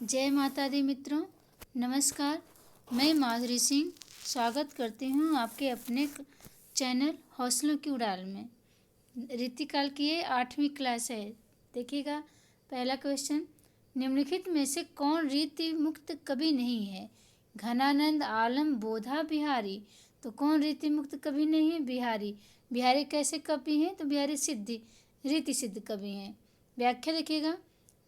जय माता दी मित्रों, नमस्कार। मैं माधुरी सिंह स्वागत करती हूँ आपके अपने चैनल हौसलों की उड़ान में। रीतिकाल की ये 8वीं क्लास है। देखिएगा पहला क्वेश्चन, निम्नलिखित में से कौन रीति मुक्त कवि नहीं है? घनानंद, आलम, बोधा, बिहारी। तो कौन रीति मुक्त कवि नहीं है? बिहारी। बिहारी कैसे कवि हैं? तो बिहारी रीति सिद्ध कवि हैं। व्याख्या देखिएगा,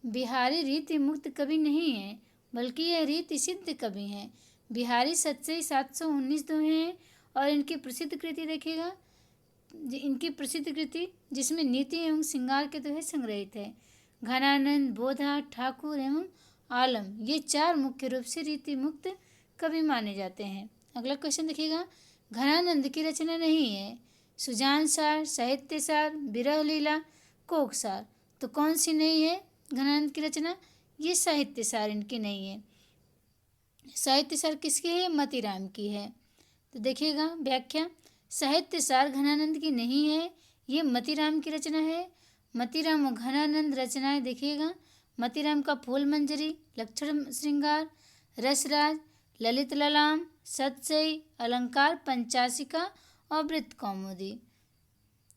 बिहारी रीति मुक्त कवि नहीं है बल्कि यह रीति सिद्ध कवि हैं। बिहारी सच्चे 719 दोहे हैं और इनकी प्रसिद्ध कृति देखिएगा, इनकी प्रसिद्ध कृति जिसमें नीति एवं श्रृंगार के दोहे संग्रहित है। घनानंद, बोधा, ठाकुर एवं आलम ये 4 मुख्य रूप से रीति मुक्त कवि माने जाते हैं। अगला क्वेश्चन देखिएगा, घनानंद की रचना नहीं है। सुजान सार, साहित्य सार, विरह लीला, कोक सार। तो कौन सी नहीं है घनानंद की रचना? ये साहित्य सार इनकी नहीं है। साहित्य सार किसकी है? मतीराम की है। तो देखिएगा व्याख्या, साहित्य सार घनानंद की नहीं है, ये मतीराम की रचना है। मतीराम और घनानंद रचनाएं देखिएगा, मतीराम का फूल मंजरी, लक्षण श्रृंगार, रसराज, ललित ललाम, सतसई, अलंकार पंचाशिका और वृत्त कौमुदी।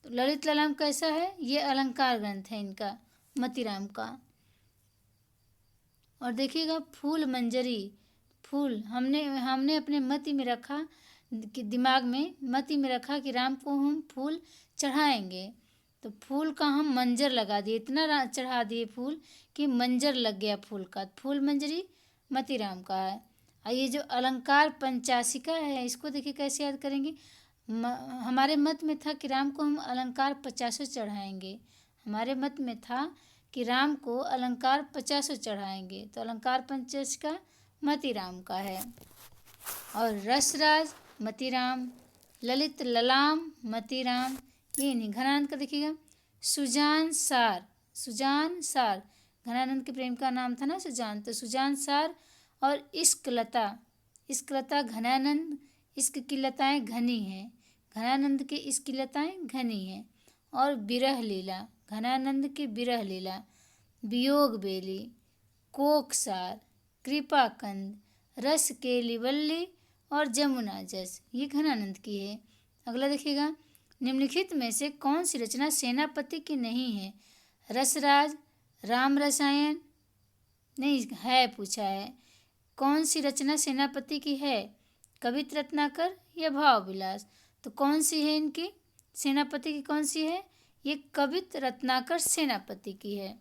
तो ललित ललाम कैसा है? ये अलंकार ग्रंथ है इनका, मतीराम का। और देखिएगा फूल मंजरी, फूल हमने अपने मति में रखा कि दिमाग में मति में रखा कि राम को हम फूल चढ़ाएंगे, तो फूल का हम मंजर लगा दिए, इतना चढ़ा दिए फूल कि मंजर लग गया फूल का। फूल मंजरी मतीराम का है। और ये जो अलंकार पंचाशिका है, इसको देखिए कैसे याद करेंगे। हमारे मत में था कि राम को हम अलंकार 50 चढ़ाएंगे। हमारे मत में था कि राम को अलंकार 50 चढ़ाएंगे, तो अलंकार पंचाशिका मतीराम का है। और रसराज मतीराम, ललित ललाम मतीराम, ये नहीं। घनानंद का देखिएगा, सुजान सार घनानंद के प्रेम का नाम था ना सुजान, तो सुजान सार और इश्क लता घनानंद, इश्क की लताएं घनी हैं, घनानंद की इश्क की लताएं घनी हैं। और विरह लीला, घनानंद की विरह लीला, वियोग बेली, कोकसार, कृपाकंद, रस केली वल्ली और जमुना जस, ये घनानंद की है। अगला देखिएगा, निम्नलिखित में से कौन सी रचना सेनापति की नहीं है? रसराज, राम रसायन नहीं है, पूछा है। कौन सी रचना सेनापति की है? कवित रत्नाकर या भाव विलास। तो कौन सी है इनकी? सेनापति की कौन सी है? ये कवित रत्नाकर सेनापति की है।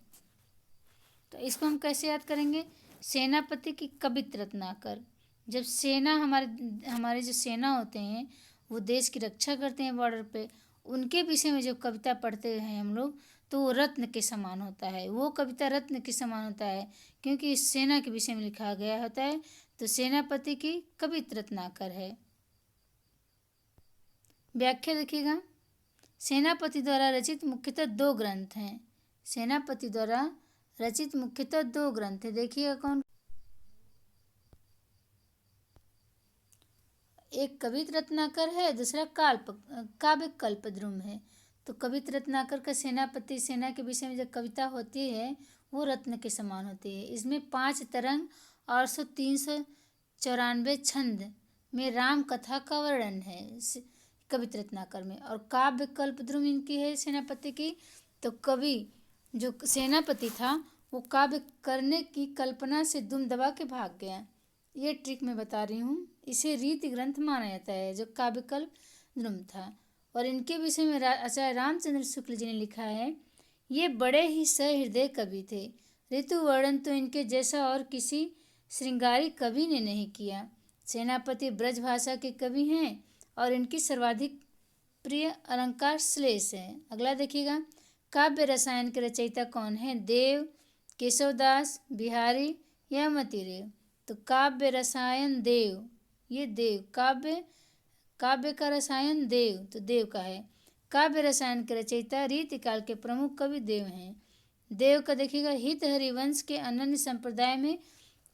तो इसको हम कैसे याद करेंगे? सेनापति की कवित रत्नाकर। जब सेना हमारे जो सेना होते हैं वो देश की रक्षा करते हैं बॉर्डर पे, उनके विषय में जो कविता पढ़ते हैं हम लोग, तो वो रत्न के समान होता है। वो कविता रत्न के समान होता है क्योंकि इस सेना के विषय में लिखा गया होता है। तो सेनापति की कवित रत्नाकर है। व्याख्या देखिएगा, सेनापति द्वारा रचित मुख्यतः 2 ग्रंथ हैं। सेनापति द्वारा रचित मुख्यतः 2 ग्रंथ है। देखिएगा कौन? एक कवित रत्नाकर है, दूसरा काव्य कल्पद्रुम है। तो कवित रत्नाकर का सेनापति, सेना के विषय में जो कविता होती है वो रत्न के समान होती है। इसमें 5 तरंग और 394 छंद में राम कथा का वर्णन है कवित रत्नाकर में। और काव्य कल्पद्रुम इनकी है सेनापति की। तो कवि जो सेनापति था वो काव्य करने की कल्पना से दुम दबा के भाग गया। ये ट्रिक मैं बता रही हूँ। इसे रीति ग्रंथ माना जाता है जो काव्यकल्प द्रुम था। और इनके विषय में आचार्य रामचंद्र शुक्ल जी ने लिखा है, ये बड़े ही सहृदय कवि थे। ऋतु वर्णन तो इनके जैसा और किसी श्रृंगारी कवि ने नहीं किया। सेनापति ब्रज भाषा के कवि हैं और इनकी सर्वाधिक प्रिय अलंकार श्लेष है। अगला देखिएगा, काव्य रसायन के रचयिता कौन है? देव, केशवदास, बिहारी या मतीरेव। तो काव्य रसायन देव, ये देव, काव्य का रसायन देव, तो देव का है। काव्य रसायन के रचयिता रीतिकाल के प्रमुख कवि देव हैं। देव का देखिएगा, हित हरिवंश के अनन्य संप्रदाय में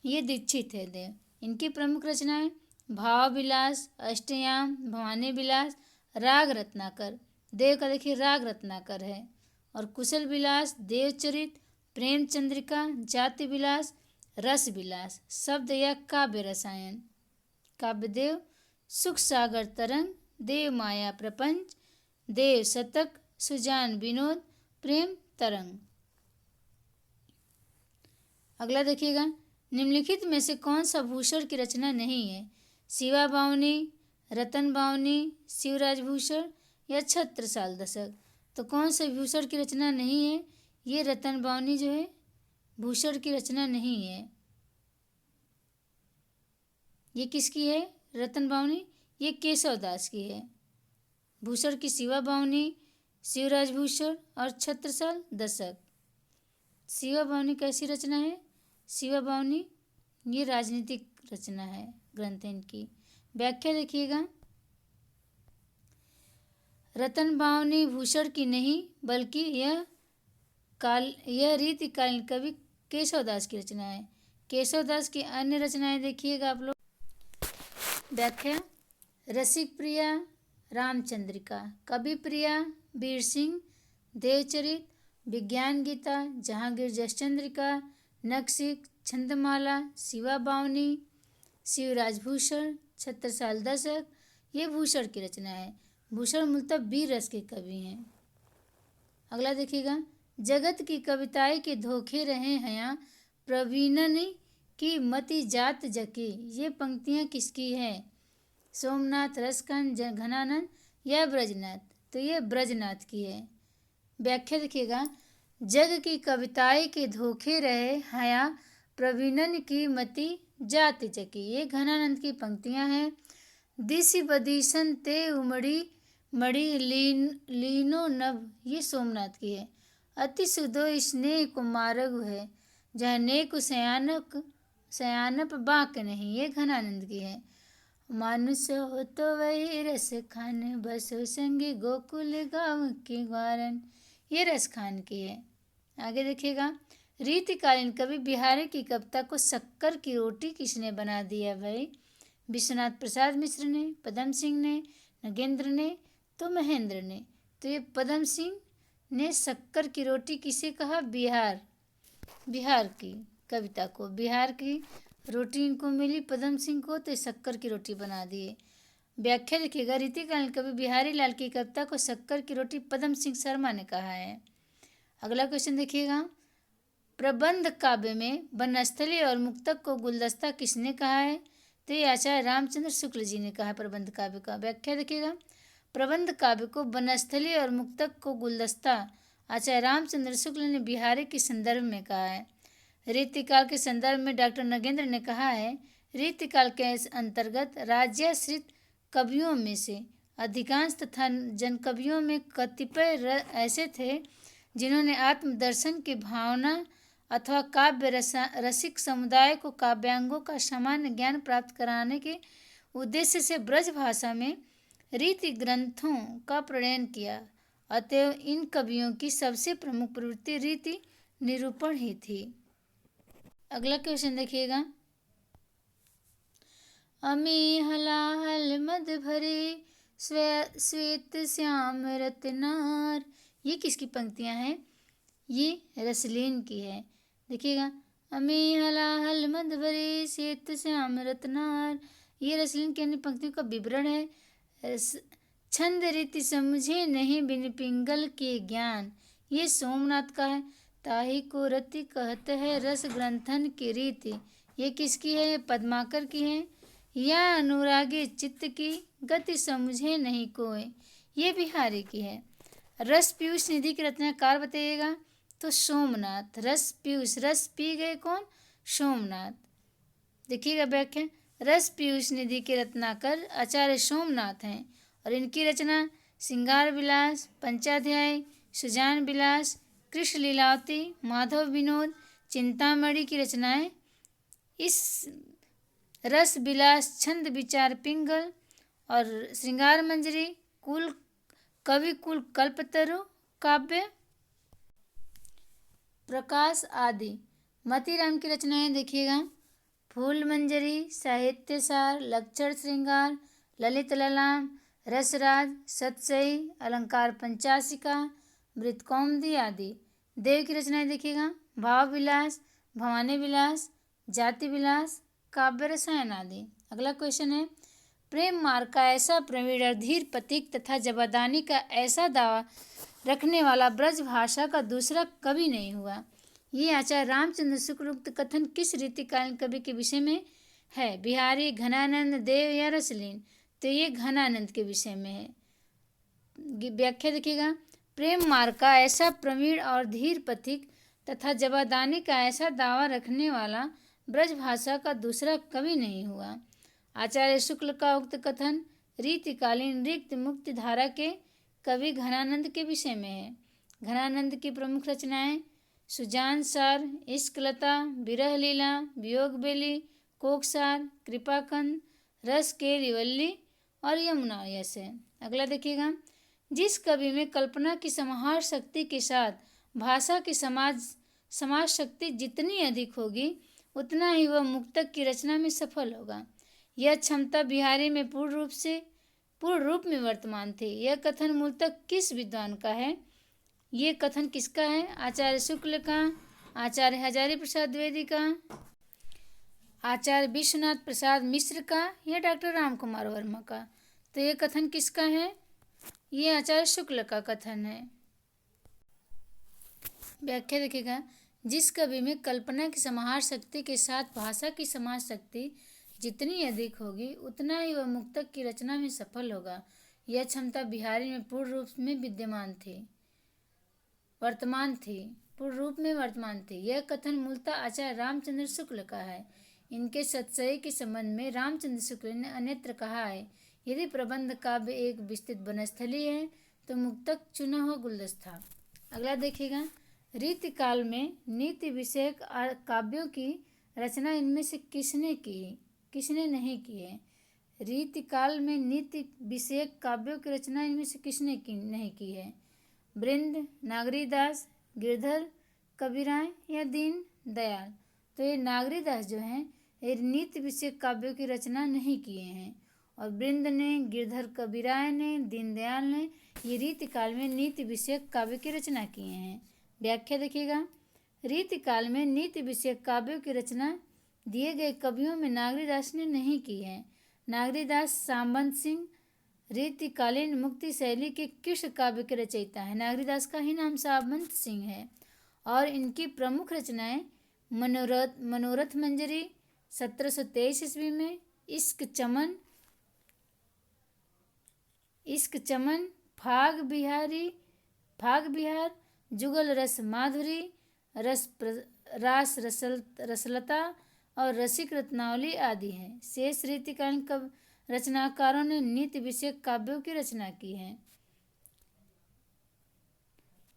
ये दीक्षित है देव। इनकी प्रमुख रचनाएं भाव विलास, अष्टयाम, भवानी विलास, राग रत्नाकर। देव का देखिए राग रत्नाकर है। और कुशल विलास, देवचरित, प्रेम चंद्रिका, जाति विलास, रस विलास, शब्द या काव्य रसायन। काव्यदेव सुख सागर तरंग, देव माया प्रपंच, देव शतक, सुजान विनोद, प्रेम तरंग। अगला देखिएगा, निम्नलिखित में से कौन सा भूषण की रचना नहीं है? शिवा बावनी, रतन बावनी, शिवराज भूषण या छत्रसाल दशक। तो कौन सा भूषण की रचना नहीं है? ये रतन बावनी जो है भूषण की रचना नहीं है। ये किसकी है? रतन बावनी ये केशव दास की है। भूषण की शिवा बावनी, शिवराज भूषण और छत्रसाल दशक। शिवा बावनी कैसी रचना है? शिवा बावनी ये राजनीतिक रचना है, ग्रंथ है इनकी। व्याख्या देखिएगा, रतन बावनी भूषण की नहीं बल्कि यह रीतिकालीन कवि केशवदास की रचना है। केशवदास की अन्य रचनाएं देखिएगा आप लोग। व्याख्या, रसिक प्रिया, रामचंद्रिका, कवि प्रिया, वीर सिंह, देवचरित, विज्ञान गीता, जहांगीर जसचंद्रिका, नक्शिक, छंदमाला, शिवा बावनी, शिवराज भूषण, छत्रसाल दशक। ये भूषण की रचना है। भूषण मूलतः वीर रस के कवि हैं। अगला देखिएगा, जगत की कविताएं के धोखे रहे हैं प्रवीणन की मति जात जकी। ये पंक्तियां किसकी है? सोमनाथ, रसखान, घनानंद या ब्रजनाथ। तो ये ब्रजनाथ की है। व्याख्या देखिएगा, जग की कविताएं के धोखे रहे हया प्रवीणन की मति जाति चकी। ये घनानंद की पंक्तियां हैं। दिशि बदीशन ते उमड़ी मड़ी लीनो नभ, ये सोमनाथ की है। अति सुधो स्नेह को मार्ग है, जह नेक सयानप बाक नहीं, ये घनानंद की है। मानुष हो तो वही रस खान, बसो संगी गोकुल गाँव के ग्वारन, ये रस खान की है। आगे देखिएगा, रीतिकालीन कवि बिहारी की कविता को शक्कर की रोटी किसने बना दिया भाई? विश्वनाथ प्रसाद मिश्र ने, पदम सिंह ने, नगेंद्र ने, तो महेंद्र ने। तो ये पदम सिंह ने शक्कर की रोटी किसे कहा? बिहार की कविता को। बिहार की रोटी इनको मिली पदम सिंह को, तो शक्कर की रोटी बना दिए। व्याख्या देखिएगा, रीतिकालीन कवि बिहारी लाल की कविता को शक्कर की रोटी पदम सिंह शर्मा ने कहा है। अगला क्वेश्चन देखिएगा, प्रबंध काव्य में वनस्थली और मुक्तक को गुलदस्ता किसने कहा है? तो ये आचार्य रामचंद्र शुक्ल जी ने कहा है प्रबंध काव्य का। व्याख्या देखिएगा, प्रबंध काव्य को वनस्थली और मुक्तक को गुलदस्ता आचार्य रामचंद्र शुक्ल ने बिहारी के संदर्भ में कहा है। रीतिकाल के संदर्भ में डॉक्टर नगेंद्र ने कहा है, रीतिकाल के अंतर्गत राज्याश्रित कवियों में से अधिकांश तथा जनकवियों में कतिपय ऐसे थे जिन्होंने आत्मदर्शन की भावना अथवा काव्य रसिक समुदाय को काव्यांगों का सामान्य ज्ञान प्राप्त कराने के उद्देश्य से ब्रज भाषा में रीति ग्रंथों का प्रणयन किया। अतएव इन कवियों की सबसे प्रमुख प्रवृत्ति रीति निरूपण ही थी। अगला क्वेश्चन देखिएगा, अमी हलाहल मद भरे श्वेत श्याम रत्नार, ये किसकी पंक्तियां हैं? ये रसलीन की है। देखिएगा, अमी हलाहल मद भरे श्वेत श्याम रत्नार, ये रसलीन की अन्य पंक्तियों का विवरण है। छंद रीति समझे नहीं बिन पिंगल के ज्ञान, ये सोमनाथ का है। ताही को रति कहते हैं रस ग्रंथन की रीति, ये किसकी है? पद्माकर की है। या अनुरागी चित्त की गति समझे नहीं कोई, ये बिहारी की है। रस पीयूष निधि की रचनाकार बताइएगा। तो सोमनाथ। रस पीयूष, रस पी गए कौन? सोमनाथ। देखिएगा व्याख्या, रस पीयूष निधि के रत्नाकर आचार्य सोमनाथ हैं और इनकी रचना श्रृंगार विलास, पंचाध्याय, सुजान विलास, कृष्ण लीलावती, माधव विनोद, चिंतामणि की रचनाएं। इस रस विलास, छंद विचार पिंगल और श्रृंगार मंजरी कवि कुल कल्पतरु काव्य प्रकाश आदि। मतीराम की रचनाएं देखिएगा, फूल मंजरी, साहित्य सार, लक्षण श्रृंगार, ललित ललाम, रसराज, सतसई, अलंकार पंचाशिका, मृतकौमुदी आदि। देव की रचनाएं देखिएगा, भाव विलास, भवानी विलास, जाति विलास, काव्य रसायन आदि। अगला क्वेश्चन है, प्रेम मार्ग का ऐसा प्रवीण और धीर प्रतीक तथा जवादानी का ऐसा दावा रखने वाला ब्रज भाषा का दूसरा कवि नहीं हुआ। ये आचार्य रामचंद्र शुक्ल उक्त कथन किस रीतिकालीन कवि के विषय में है? बिहारी, घनानंद, देव या रसलीन? तो ये घनानंद के विषय में है। व्याख्या देखिएगा, प्रेम मार्ग का ऐसा प्रवीण और धीर प्रतीक तथा जवादानी का ऐसा दावा रखने वाला ब्रज भाषा का दूसरा कवि नहीं हुआ। आचार्य शुक्ल का उक्त कथन रीतिकालीन रिक्त मुक्ति धारा के कवि घनानंद के विषय में है। घनानंद की प्रमुख रचनाएं सुजान सार, इश्कलता, विरह लीला, वियोग बेली, कोकसार, कृपाकंद, रस के रिवल्ली और यमुना यस है। अगला देखिएगा, जिस कवि में कल्पना की समाहार शक्ति के साथ भाषा की समाज शक्ति जितनी अधिक होगी उतना ही वह मुक्तक की रचना में सफल होगा। यह क्षमता बिहारी में पूर्ण रूप में वर्तमान थी। यह कथन मूलतः किस विद्वान का है? ये कथन किसका है? आचार्य शुक्ल का, आचार्य हजारी प्रसाद द्विवेदी का, आचार्य विश्वनाथ प्रसाद मिश्र का या डॉक्टर राम कुमार वर्मा का? तो ये कथन किसका है? ये आचार्य शुक्ल का कथन है। व्याख्या देखिएगा, जिस कवि में कल्पना की समाहार शक्ति के साथ भाषा की समाज शक्ति जितनी अधिक होगी उतना ही वह मुक्तक की रचना में सफल होगा। यह क्षमता बिहारी में पूर्ण रूप में वर्तमान थी। यह कथन मूलतः आचार्य रामचंद्र शुक्ल का है। इनके सत्सई के संबंध में रामचंद्र शुक्ल ने अन्यत्र कहा है, यदि प्रबंध काव्य एक विस्तृत वनस्थली है तो मुक्तक चुना हुआ गुलदस्ता। अगला देखिएगा, रीतिकाल में नीति विषयक काव्यों की रचना इनमें से किसने नहीं की है? रीतिकाल में नीति विषयक काव्यों की रचना इनमें से किसने नहीं की है? बृंद, नागरीदास, गिरधर, कबीराय या दीन दयाल? तो ये नागरीदास जो हैं ये नीति विषयक काव्यों की रचना नहीं किए हैं, और बृंद ने, गिरधर, कबीराय ने, दीनदयाल ने ये रीतिकाल में नीति विषयक काव्य की रचना किए हैं। व्याख्या देखिएगा, रीतिकाल में नीति विषयक काव्यों की रचना दिए गए कवियों में नागरीदास ने नहीं की है। नागरीदास सांबंत सिंह रीतिकालीन मुक्ति शैली के कृष्ण काव्य के रचयिता है। नागरीदास का ही नाम सांबंत सिंह है और इनकी प्रमुख रचनाएं मनोरथ मंजरी 1723 ईस्वी में, इश्क चमन, फाग बिहार, जुगल रस माधुरी, रसलता और रसिक रत्नावली आदि हैं। शेष रीतिकालीन रचनाकारों ने नीति विषयक काव्यों की रचना की है।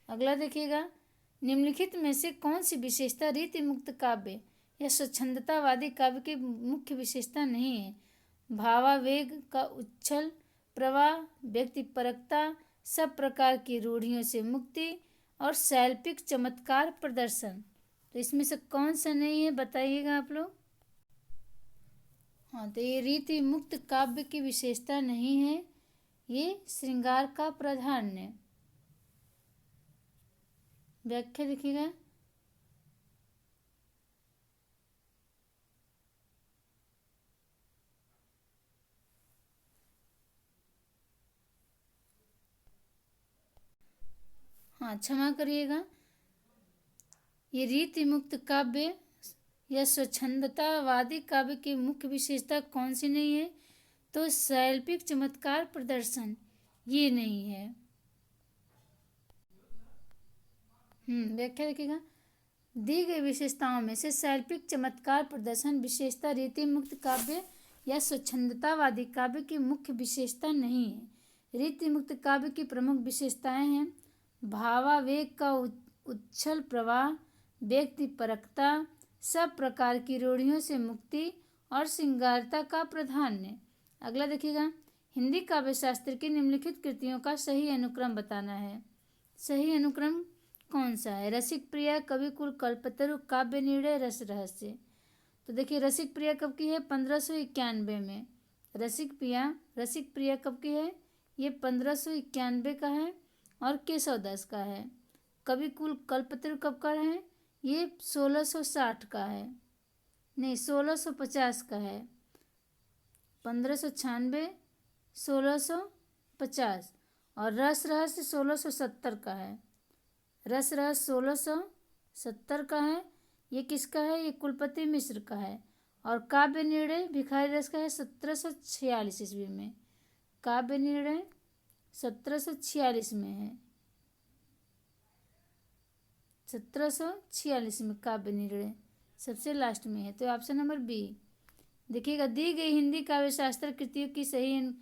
अगला देखिएगा, निम्नलिखित में से कौन सी विशेषता रीति मुक्त काव्य या स्वच्छंदतावादी काव्य की मुख्य विशेषता नहीं है? भावावेग का उच्छल प्रवाह, व्यक्तिपरकता, सब प्रकार की रूढ़ियों से मुक्ति और शैल्पिक चमत्कार प्रदर्शन। तो इसमें से कौन सा नहीं है बताइएगा आप लोग। हाँ, तो ये रीति मुक्त काव्य की विशेषता नहीं है, ये श्रृंगार का प्राधान्य। व्याख्या देखिएगा, हाँ क्षमा करिएगा, ये रीति मुक्त काव्य या स्वच्छंदतावादी काव्य की मुख्य विशेषता कौन सी नहीं है? तो शैल्पिक चमत्कार प्रदर्शन ये नहीं है। व्याख्या देखिएगा, दी गई विशेषताओं में से शैल्पिक चमत्कार प्रदर्शन विशेषता रीति मुक्त काव्य या स्वच्छंदतावादी काव्य की मुख्य विशेषता नहीं है। रीति मुक्त काव्य की प्रमुख विशेषताएं हैं भावावेग का उच्छल प्रवाह, व्यक्तिपरकता, सब प्रकार की रूढ़ियों से मुक्ति और श्रृंगारता का प्राधान्य। अगला देखिएगा, हिंदी काव्य शास्त्र की निम्नलिखित कृतियों का सही अनुक्रम बताना है। सही अनुक्रम कौन सा है? रसिक प्रिया, कविकुल, कल्पतरु, काव्य निर्णय, रस रहस्य। तो देखिए, रसिक प्रिया कब की है? 1591 में। रसिक प्रिया कब की है? ये 1591 का है और केशवदास का है। कविकुल कल्पतरु कब का है? ये 1660 का है। नहीं, 1650 का है। 1596, 1650। और रस रहस्य 1670 का है। रस रहस्य 1670 का है। ये किसका है? ये कुलपति मिश्र का है। और काव्य निर्णय भिखारी दास का है 1746 ईस्वी में। काव्य निर्णय 1746 में है। 1746 में काव्य निर्णय सबसे लास्ट में है। तो ऑप्शन नंबर बी। देखिएगा, दी गई हिंदी काव्य शास्त्र कृतियों की सही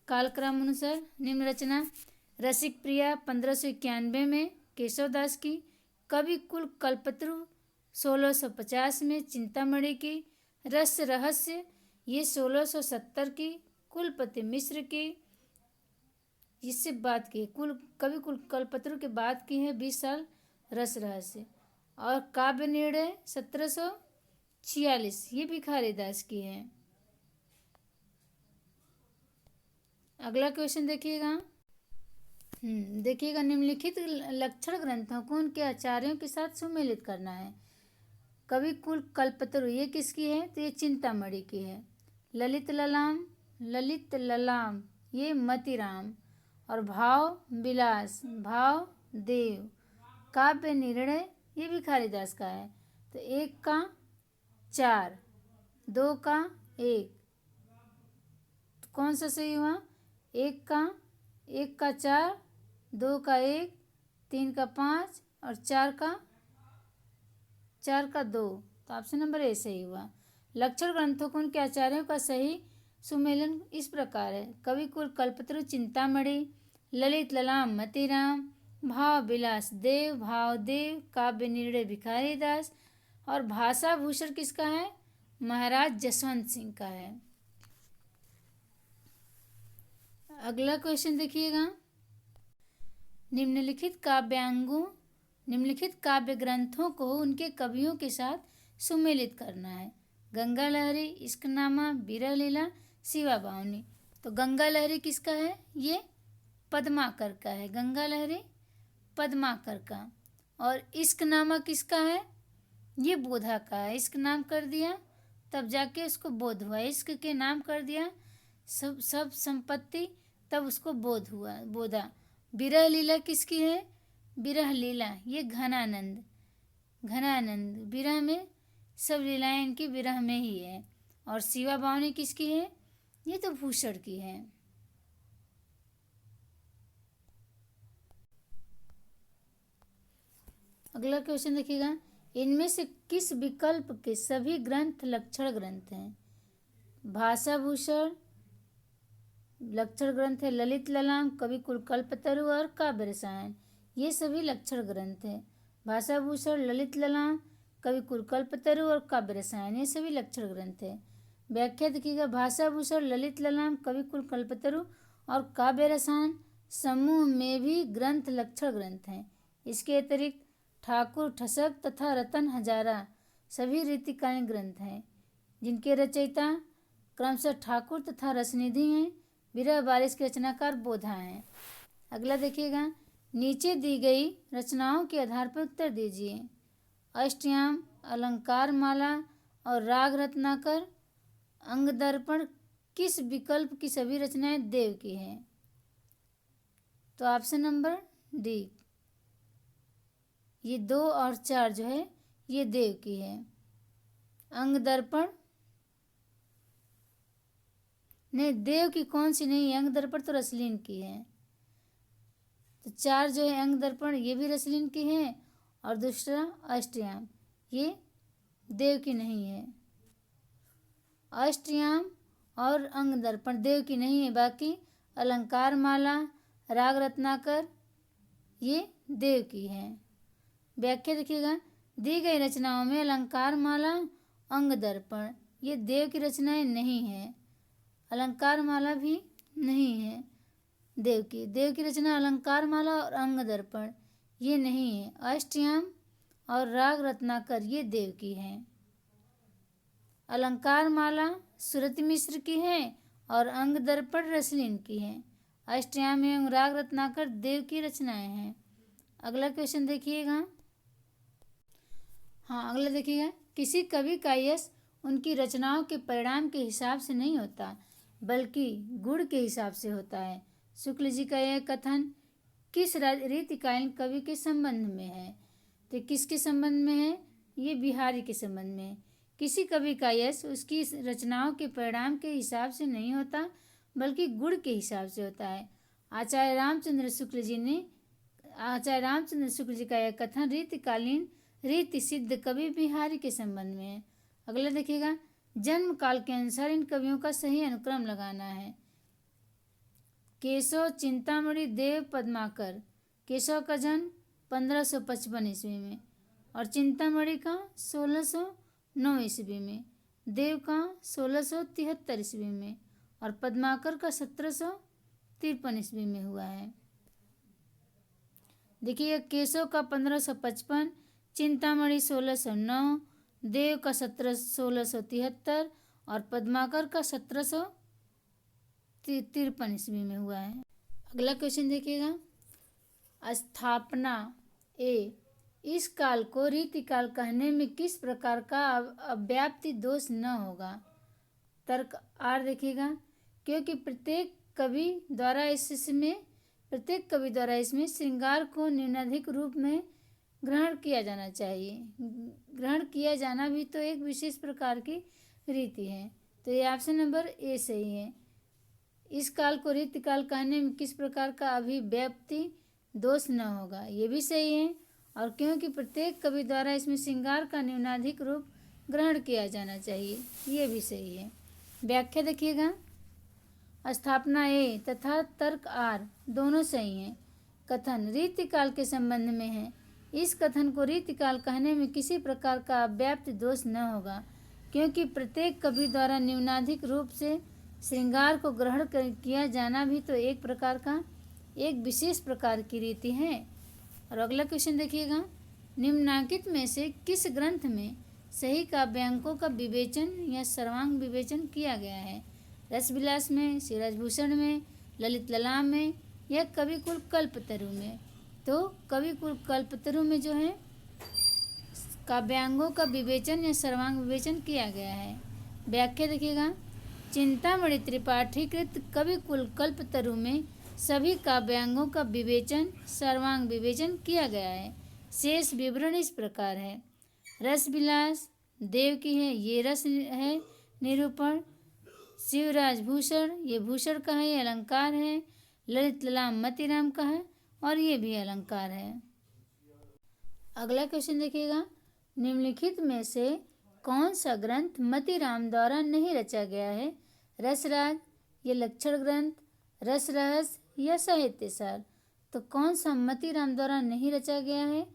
कालक्रम अनुसार निम्न रचना: रसिक प्रिया 1591 में केशव दास की, कवि कुल कल्पतरु 1650 में चिंतामणि की, रस रहस्य ये 1670 की, कुलपति मिश्र की, इससे बात की कवि कुल कल्पतरु के बाद की है 20 साल रस रहस्य। और काव्य निर्णय 1746 ये भिखारी दास की है। अगला क्वेश्चन देखिएगा। देखिएगा, निम्नलिखित लक्षण ग्रंथों को उनके आचार्यों के साथ सुमेलित करना है। कवि कुल कल्पतरु ये किसकी है? तो ये चिंतामणि की है। ललित ललाम ये मतिराम। और भाव विलास भाव देव। काव्य निर्णय ये भिखारी दास का है। तो 1 का 4, 2 का 1, तो कौन सा सही हुआ? 1 का 4, 2 का 1, 3 का 5 और 4 का 2। तो ऑप्शन नंबर ए सही हुआ। लक्षण ग्रंथों को उनके आचार्यों का सही सुमेलन इस प्रकार है: कवि कुल कल्पतरु चिंतामणि, ललित ललाम मतिराम, भाव विलास भावदेव, काव्य निर्णय भिखारी दास, और भाषा भूषण किसका है? महाराज जसवंत सिंह का है। अगला क्वेश्चन देखिएगा। निम्नलिखित काव्य ग्रंथों को उनके कवियों के साथ सुमेलित करना है। गंगा लहरी, इश्कनामा, विरह लीला, शिवा बावनी। तो गंगा लहरी किसका है? ये पद्माकर का है। गंगा लहरी पद्माकर का। और इश्कनामा किसका है? ये बोधा का है। इश्क नाम कर दिया तब जाके उसको बोध हुआ। इश्क के नाम कर दिया सब संपत्ति, तब उसको बोध हुआ, बोधा। विरह लीला किसकी है? विरह लीला ये घनानंद विरह में सब लीलाएं इनकी विरह में ही है। और शिवा बावनी किसकी है? ये तो भूषण की है। अगला क्वेश्चन देखिएगा। इनमें से किस विकल्प के सभी ग्रंथ लक्षण ग्रंथ हैं? भाषा भूषण लक्षण ग्रंथ है। ललित ललाम, कवि कुल कल्पतरु और काव्य रसायन ये सभी लक्षण ग्रंथ है। भाषा भूषण, ललित ललाम, कवि कुल कल्पतरु और काव्य रसायन ये सभी लक्षण ग्रंथ है। व्याख्या देखिएगा। भाषा भूषण, ललित ललाम, कवि कुल कल्पतरु और काव्य रसायन समूह में भी ग्रंथ लक्षण ग्रंथ हैं। इसके अतिरिक्त ठाकुर ठसक तथा रतन हजारा सभी रीतिकालीन ग्रंथ हैं, जिनके रचयिता क्रमशः ठाकुर तथा रसनिधि हैं। विरह बारिश के रचनाकार बोधा हैं। अगला देखिएगा। नीचे दी गई रचनाओं के आधार पर उत्तर दीजिए। अष्टयाम, अलंकार माला और राग रत्नाकर, अंग दर्पण किस विकल्प की सभी रचनाएं देव की हैं? तो ऑप्शन नंबर डी, ये 2 और 4 जो है ये देव की है। अंग दर्पण नहीं, देव की कौन सी नहीं है? अंग दर्पण तो रसलीन की है। तो 4 जो है अंग दर्पण ये भी रसलीन की है। और दूसरा अष्टयाम ये देव की नहीं है। अष्टयाम और अंग दर्पण देव की नहीं है। बाकी अलंकार माला, राग रत्नाकर ये देव की है। व्याख्या देखिएगा। दी गई रचनाओं में अलंकार माला, अंग दर्पण ये देव की रचनाएं नहीं है। अलंकार माला भी नहीं है देव की रचना अलंकार माला और अंग दर्पण ये नहीं है। अष्टयाम और राग रत्नाकर ये देव की है। अलंकार माला सुरति मिश्र की है और अंग दर्पण रसलीन की है। अष्टयाम एवं राग रत्नाकर देव की रचनाएं हैं। अगला क्वेश्चन देखिएगा। अगला देखिएगा। किसी कवि का यश उनकी रचनाओं के परिणाम के हिसाब से नहीं होता, बल्कि गुण के हिसाब से होता है। शुक्ल जी का यह कथन किस रीतिकालीन कवि के संबंध में है? तो किसके संबंध में है? ये बिहारी के संबंध में है। किसी कवि का यश उसकी रचनाओं के परिणाम के हिसाब से नहीं होता, बल्कि गुण के हिसाब से होता है। आचार्य रामचंद्र शुक्ल जी का यह कथन रीतिकालीन रीति सिद्ध कवि बिहारी के संबंध में है। अगला देखिएगा, जन्म काल के अनुसार इन कवियों का सही अनुक्रम लगाना है। केशव चिंतामणि देव पद्माकर। केशव का जन्म 1555 ईस्वी में और चिंतामणि का 1609 ईस्वी में, देव का 1673 ईस्वी में और पद्माकर का 1753 ईस्वी में हुआ है। देखिए, केशव का 1555, चिंतामणि 1609, देव का 1673 और पद्माकर का 1753 ईस्वी में हुआ है। अगला क्वेश्चन देखिएगा, स्थापना ए। इस काल को रीतिकाल कहने में किस प्रकार का अव्याप्ति दोष न होगा? तर्क आर देखिएगा, क्योंकि प्रत्येक कवि द्वारा इसमें श्रृंगार को न्यूनाधिक रूप में ग्रहण किया जाना चाहिए। ग्रहण किया जाना भी तो एक विशेष प्रकार की रीति है। तो ये ऑप्शन नंबर ए सही है। इस काल को रीतिकाल कहने में किस प्रकार का अभिव्यक्ति दोष न होगा, ये भी सही है। और क्योंकि प्रत्येक कवि द्वारा इसमें श्रृंगार का न्यूनाधिक रूप ग्रहण किया जाना चाहिए, ये भी सही है। व्याख्या देखिएगा, स्थापना ए तथा तर्क आर दोनों सही हैं। कथन रीतिकाल के संबंध में है। इस कथन को रीतिकाल कहने में किसी प्रकार का अव्याप्ति दोष न होगा, क्योंकि प्रत्येक कवि द्वारा न्यूनाधिक रूप से श्रृंगार को ग्रहण किया जाना भी तो एक विशेष प्रकार की रीति है। और अगला क्वेश्चन देखिएगा, निम्नांकित में से किस ग्रंथ में सही काव्यांकों का विवेचन या सर्वांग विवेचन किया गया है? रसविलास में, सिराजभूषण में, ललित ललाम में या कविकुल कल्पतरु में? तो कविकुल कल्पतरु में जो है काव्यांगों का विवेचन या सर्वांग विवेचन किया गया है। व्याख्या देखिएगा, चिंतामणि त्रिपाठी कृत कविकुल कल्पतरु में सभी काव्यांगों का विवेचन सर्वांग विवेचन किया गया है। शेष विवरण इस प्रकार है। रसविलास देव की है, ये रस है निरूपण। शिवराजभूषण ये भूषण का है, ये अलंकार है। ललित ललाम मतीराम का है और ये भी अलंकार है। अगला क्वेश्चन देखिएगा, निम्नलिखित में से कौन सा ग्रंथ मतीराम द्वारा नहीं रचा गया है? रसराज, ये लक्षण ग्रंथ, रस रहस्य या साहित्य सार? तो कौन सा मतीराम द्वारा नहीं रचा गया है?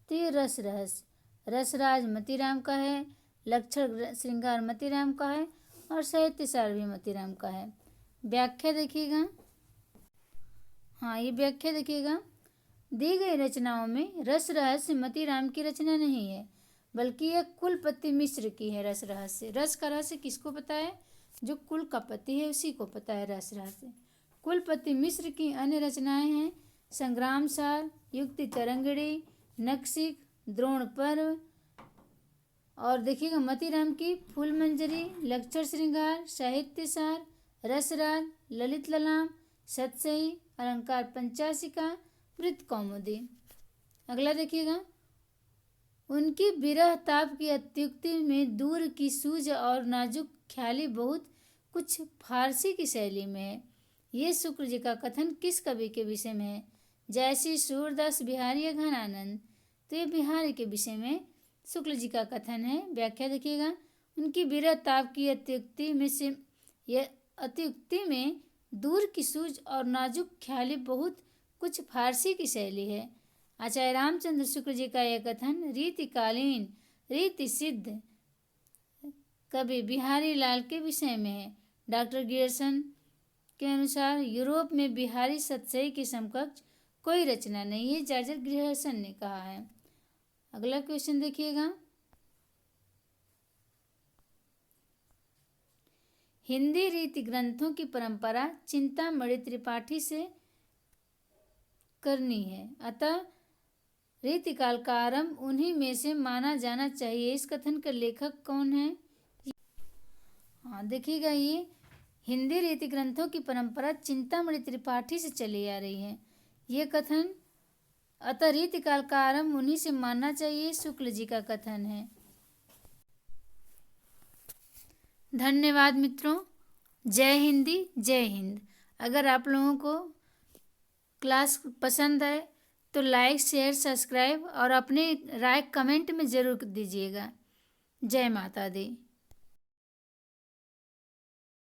तो ये रस रहस्य। रसराज मतीराम का है, लक्षण श्रृंगार मतीराम का है और साहित्य सार भी मतीराम का है। व्याख्या देखिएगा, ये व्याख्या देखिएगा, दी गई रचनाओं में रस रहस्य मतीराम की रचना नहीं है, बल्कि यह कुलपति मिश्र की है। रस रहस्य, रस का रहस्य किसको पता है? जो कुल का पति है उसी को पता है रस रहस्य। कुलपति मिश्र की अन्य रचनाएं हैं संग्राम सार, युक्ति तरंगिणी, नक्शिक, द्रोण पर्व। और देखिएगा मतीराम की फूल मंजरी, लक्षण श्रृंगार, साहित्य सार, रसराज, ललित ललाम, सतसई, अलंकार पंचाशिका, वृत्त कौमुदी। अगला देखिएगा, उनकी विरह ताप की अत्युक्ति में दूर की सूझ और नाजुक ख्याली बहुत कुछ फारसी की शैली में है। ये शुक्ल जी का कथन किस कवि के विषय में है? जैसी सूरदास बिहारी या घनानंद? तो ये बिहारी के विषय में शुक्ल जी का कथन है। व्याख्या देखिएगा, उनकी विरह ताप की अत्युक्ति में दूर की सूझ और नाजुक ख्याली बहुत कुछ फारसी की शैली है। आचार्य रामचंद्र शुक्ल जी का यह कथन रीतिकालीन रीति सिद्ध कवि बिहारी लाल के विषय में है। डॉक्टर गियर्सन के अनुसार यूरोप में बिहारी सतसई के समकक्ष कोई रचना नहीं है, जॉर्ज गियर्सन ने कहा है। अगला क्वेश्चन देखिएगा, हिंदी रीति ग्रंथों की परंपरा चिंतामणि त्रिपाठी से करनी है, अतः रीतिकाल का आरंभ उन्हीं में से माना जाना चाहिए। इस कथन के लेखक कौन है? हाँ देखिएगा, ये हिंदी रीति ग्रंथों की परंपरा चिंतामणि त्रिपाठी से चली आ रही है। ये कथन अतः रीतिकाल का आरंभ उन्हीं से मानना चाहिए, शुक्ल जी का कथन है। धन्यवाद मित्रों। जय हिंदी, जय हिंद। अगर आप लोगों को क्लास पसंद आए तो लाइक, शेयर, सब्सक्राइब और अपने राय कमेंट में ज़रूर दीजिएगा। जय माता दी।